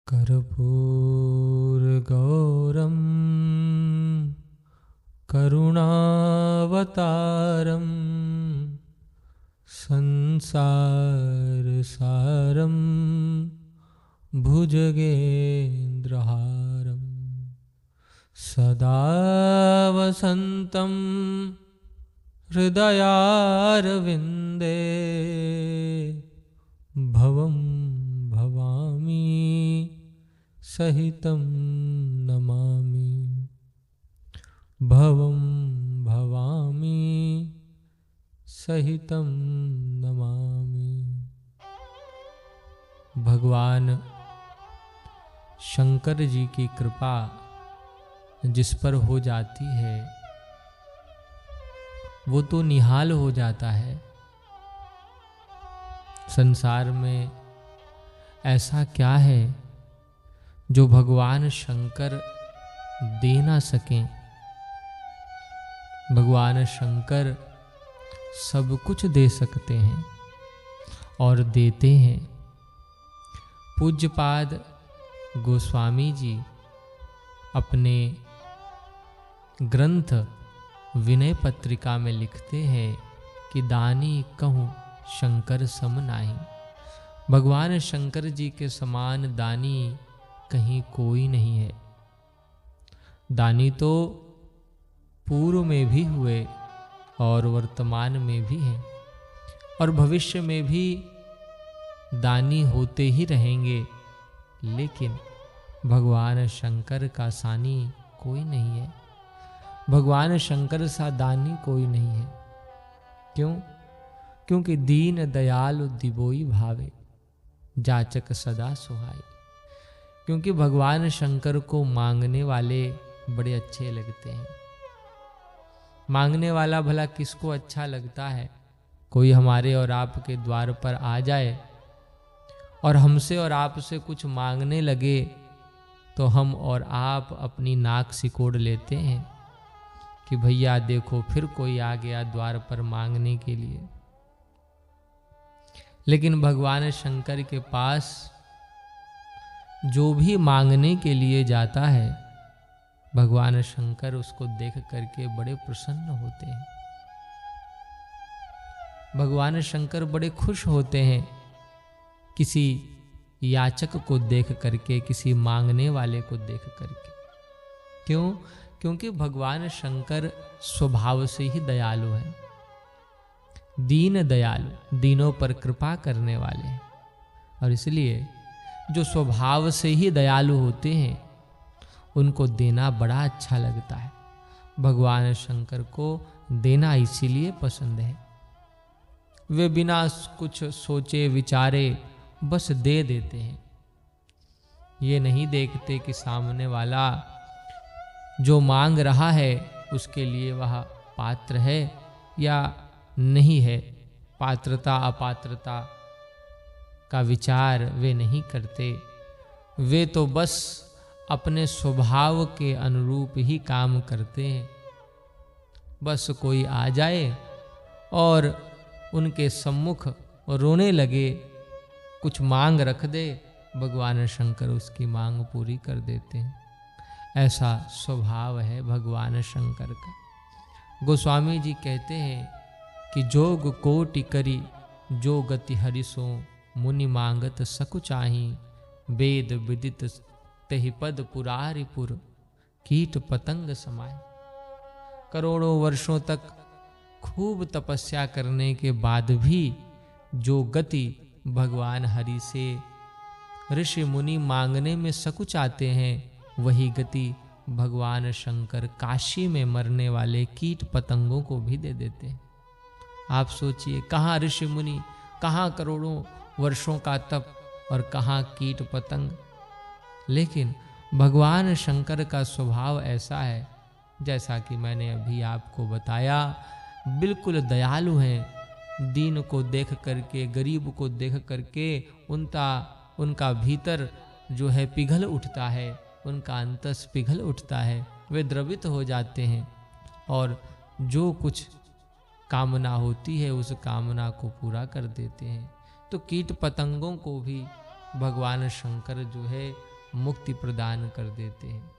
कर्पूरगौरं करुणावतारं संसारसारं भुजगेन्द्रहारं सदा वसन्तं हृदयारविन्दे भवं भवामि सहितं नमामि। भवं भवामि सहितं नमामि। भगवान शंकर जी की कृपा जिस पर हो जाती है वो तो निहाल हो जाता है। संसार में ऐसा क्या है जो भगवान शंकर दे ना सकें। भगवान शंकर सब कुछ दे सकते हैं और देते हैं। पूज्यपाद गोस्वामी जी अपने ग्रंथ विनय पत्रिका में लिखते हैं कि दानी कहूँ शंकर सम नाही। भगवान शंकर जी के समान दानी कहीं कोई नहीं है। दानी तो पूर्व में भी हुए और वर्तमान में भी हैं और भविष्य में भी दानी होते ही रहेंगे, लेकिन भगवान शंकर का सानी कोई नहीं है। भगवान शंकर सा दानी कोई नहीं है। क्यों? क्योंकि दीन दयालु दिवोई भावे जाचक सदा सुहाई। क्योंकि भगवान शंकर को मांगने वाले बड़े अच्छे लगते हैं। मांगने वाला भला किसको अच्छा लगता है? कोई हमारे और आपके द्वार पर आ जाए और हमसे और आपसे कुछ मांगने लगे तो हम और आप अपनी नाक सिकोड़ लेते हैं कि भैया देखो फिर कोई आ गया द्वार पर मांगने के लिए। लेकिन भगवान शंकर के पास जो भी मांगने के लिए जाता है भगवान शंकर उसको देख करके बड़े प्रसन्न होते हैं। भगवान शंकर बड़े खुश होते हैं किसी याचक को देख करके, किसी मांगने वाले को देख करके। क्यों? क्योंकि भगवान शंकर स्वभाव से ही दयालु हैं। दीन दयालु, दीनों पर कृपा करने वाले हैं। और इसलिए जो स्वभाव से ही दयालु होते हैं उनको देना बड़ा अच्छा लगता है। भगवान शंकर को देना इसीलिए पसंद है। वे बिना कुछ सोचे विचारे बस दे देते हैं। ये नहीं देखते कि सामने वाला जो मांग रहा है उसके लिए वह पात्र है या नहीं है। पात्रता अपात्रता का विचार वे नहीं करते। वे तो बस अपने स्वभाव के अनुरूप ही काम करते हैं। बस कोई आ जाए और उनके सम्मुख रोने लगे, कुछ मांग रख दे, भगवान शंकर उसकी मांग पूरी कर देते हैं। ऐसा स्वभाव है भगवान शंकर का। गोस्वामी जी कहते हैं कि जोग कोटि करी जो गति हरिसो मुनि मांगत सकु चाही वेद विदित तेहि पद पुरारिपुर कीट पतंग समाये। करोड़ों वर्षों तक खूब तपस्या करने के बाद भी जो गति भगवान हरि से ऋषि मुनि मांगने में सकुच आते हैं वही गति भगवान शंकर काशी में मरने वाले कीट पतंगों को भी दे देते हैं। आप सोचिए, कहाँ ऋषि मुनि, कहाँ करोड़ों वर्षों का तप और कहाँ कीट पतंग। लेकिन भगवान शंकर का स्वभाव ऐसा है, जैसा कि मैंने अभी आपको बताया, बिल्कुल दयालु हैं। दीन को देख करके, गरीब को देख करके उनका भीतर जो है पिघल उठता है, उनका अंतस पिघल उठता है, वे द्रवित हो जाते हैं और जो कुछ कामना होती है उस कामना को पूरा कर देते हैं। तो कीट पतंगों को भी भगवान शंकर जो है मुक्ति प्रदान कर देते हैं।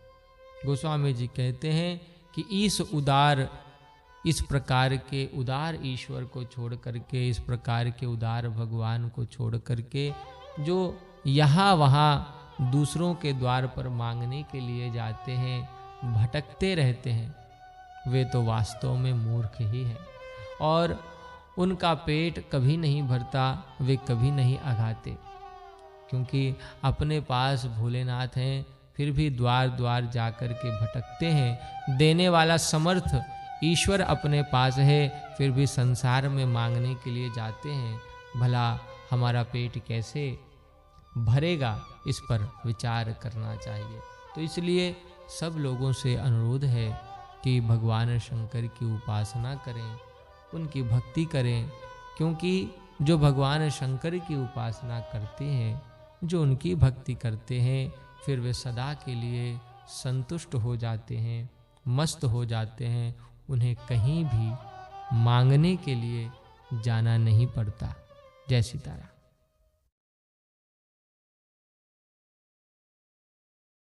गोस्वामी जी कहते हैं कि इस प्रकार के उदार ईश्वर को छोड़ करके, इस प्रकार के उदार भगवान को छोड़ करके जो यहाँ वहाँ दूसरों के द्वार पर मांगने के लिए जाते हैं, भटकते रहते हैं, वे तो वास्तव में मूर्ख ही हैं और उनका पेट कभी नहीं भरता, वे कभी नहीं अघाते, क्योंकि अपने पास भोलेनाथ हैं फिर भी द्वार द्वार जाकर के भटकते हैं। देने वाला समर्थ ईश्वर अपने पास है फिर भी संसार में मांगने के लिए जाते हैं। भला हमारा पेट कैसे भरेगा, इस पर विचार करना चाहिए। तो इसलिए सब लोगों से अनुरोध है कि भगवान शंकर की उपासना करें, उनकी भक्ति करें, क्योंकि जो भगवान शंकर की उपासना करते हैं, जो उनकी भक्ति करते हैं, फिर वे सदा के लिए संतुष्ट हो जाते हैं, मस्त हो जाते हैं। उन्हें कहीं भी मांगने के लिए जाना नहीं पड़ता। जय सीताराम।